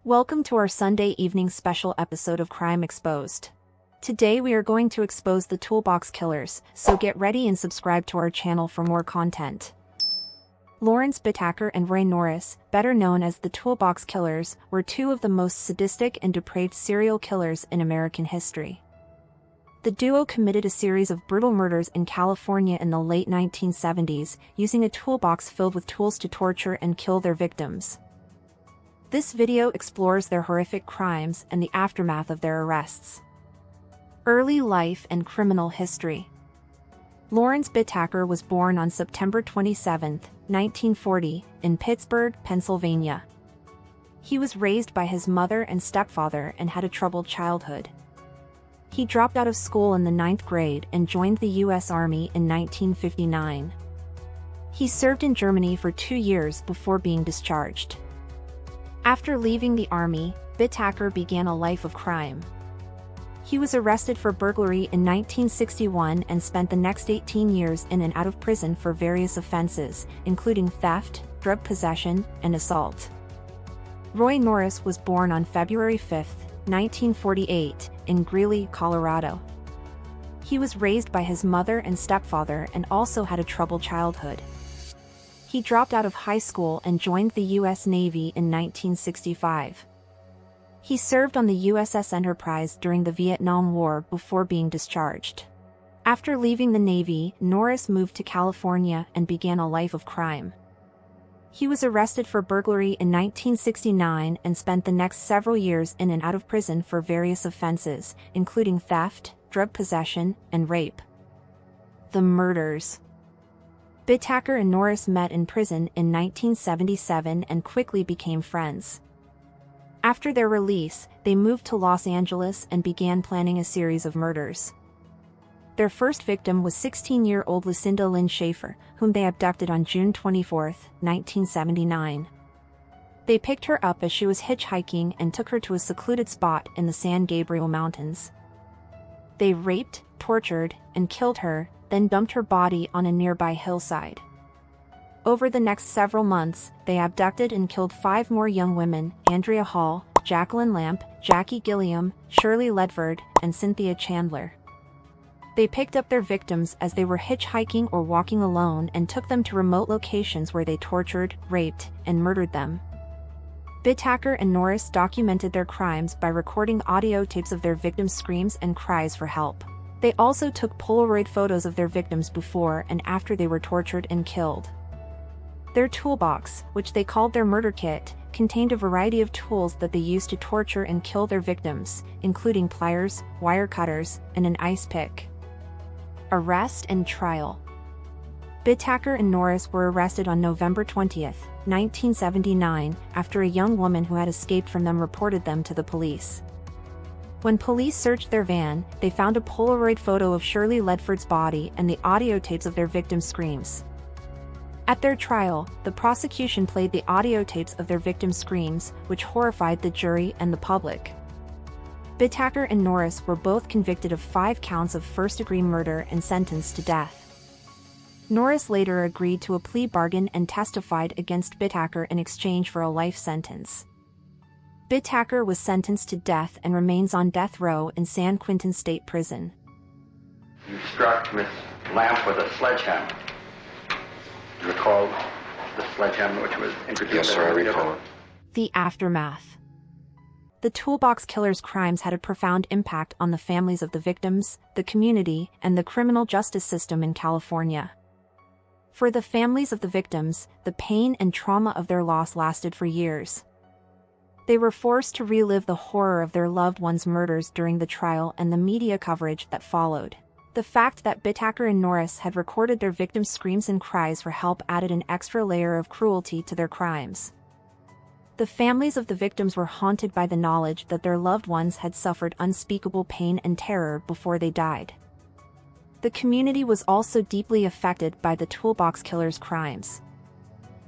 Welcome to our Sunday evening special episode of Crime Exposed. Today we are going to expose the Toolbox Killers, so get ready and subscribe to our channel for more content. Lawrence Bittaker and Roy Norris, better known as the Toolbox Killers, were two of the most sadistic and depraved serial killers in American history. The duo committed a series of brutal murders in California in the late 1970s, using a toolbox filled with tools to torture and kill their victims. This video explores their horrific crimes and the aftermath of their arrests. Early life and criminal history. Lawrence Bittaker was born on September 27, 1940, in Pittsburgh, Pennsylvania. He was raised by his mother and stepfather and had a troubled childhood. He dropped out of school in the 9th grade and joined the U.S. Army in 1959. He served in Germany for 2 years before being discharged. After leaving the Army, Bittaker began a life of crime. He was arrested for burglary in 1961 and spent the next 18 years in and out of prison for various offenses, including theft, drug possession, and assault. Roy Norris was born on February 5, 1948, in Greeley, Colorado. He was raised by his mother and stepfather and also had a troubled childhood. He dropped out of high school and joined the U.S. Navy in 1965. He served on the USS Enterprise during the Vietnam War before being discharged. After leaving the Navy, Norris moved to California and began a life of crime. He was arrested for burglary in 1969 and spent the next several years in and out of prison for various offenses, including theft, drug possession, and rape. The murders. Bittaker and Norris met in prison in 1977 and quickly became friends. After their release, they moved to Los Angeles and began planning a series of murders. Their first victim was 16-year-old Lucinda Lynn Schaefer, whom they abducted on June 24, 1979. They picked her up as she was hitchhiking and took her to a secluded spot in the San Gabriel Mountains. They raped, tortured, and killed her, then dumped her body on a nearby hillside. Over the next several months, they abducted and killed 5 more young women: Andrea Hall, Jacqueline Lamp, Jackie Gilliam, Shirley Ledford, and Cynthia Chandler. They picked up their victims as they were hitchhiking or walking alone and took them to remote locations where they tortured, raped, and murdered them. Bittaker and Norris documented their crimes by recording audio tapes of their victims' screams and cries for help. They also took Polaroid photos of their victims before and after they were tortured and killed. Their toolbox, which they called their murder kit, contained a variety of tools that they used to torture and kill their victims, including pliers, wire cutters, and an ice pick. Arrest and trial. Bittaker and Norris were arrested on November 20, 1979, after a young woman who had escaped from them reported them to the police. When police searched their van, they found a Polaroid photo of Shirley Ledford's body and the audio tapes of their victims' screams. At their trial, the prosecution played the audio tapes of their victims' screams, which horrified the jury and the public. Bittaker and Norris were both convicted of 5 counts of first-degree murder and sentenced to death. Norris later agreed to a plea bargain and testified against Bittaker in exchange for a life sentence. Bittaker was sentenced to death and remains on death row in San Quentin State Prison. You struck Miss Lamp with a sledgehammer. Do you recall the sledgehammer which was introduced? Yes, sir, I recall. The aftermath. The Toolbox Killers' crimes had a profound impact on the families of the victims, the community, and the criminal justice system in California. For the families of the victims, the pain and trauma of their loss lasted for years. They were forced to relive the horror of their loved ones' murders during the trial and the media coverage that followed. The fact that Bittaker and Norris had recorded their victims' screams and cries for help added an extra layer of cruelty to their crimes. The families of the victims were haunted by the knowledge that their loved ones had suffered unspeakable pain and terror before they died. The community was also deeply affected by the Toolbox Killers' crimes.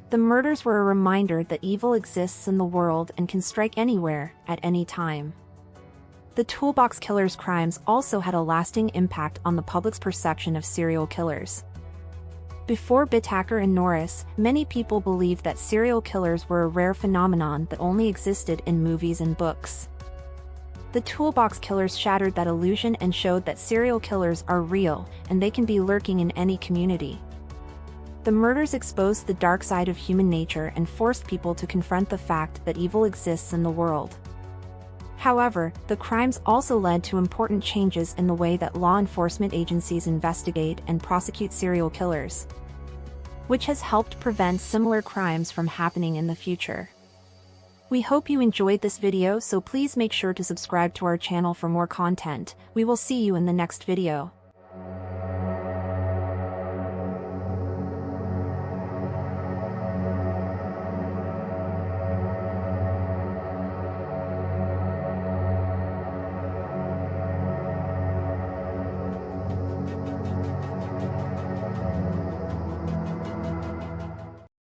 The murders were a reminder that evil exists in the world and can strike anywhere, at any time. The Toolbox Killers' crimes also had a lasting impact on the public's perception of serial killers. Before Bittaker and Norris, many people believed that serial killers were a rare phenomenon that only existed in movies and books. The Toolbox Killers shattered that illusion and showed that serial killers are real, and they can be lurking in any community. The murders exposed the dark side of human nature and forced people to confront the fact that evil exists in the world. However, the crimes also led to important changes in the way that law enforcement agencies investigate and prosecute serial killers, which has helped prevent similar crimes from happening in the future. We hope you enjoyed this video, so please make sure to subscribe to our channel for more content. We will see you in the next video.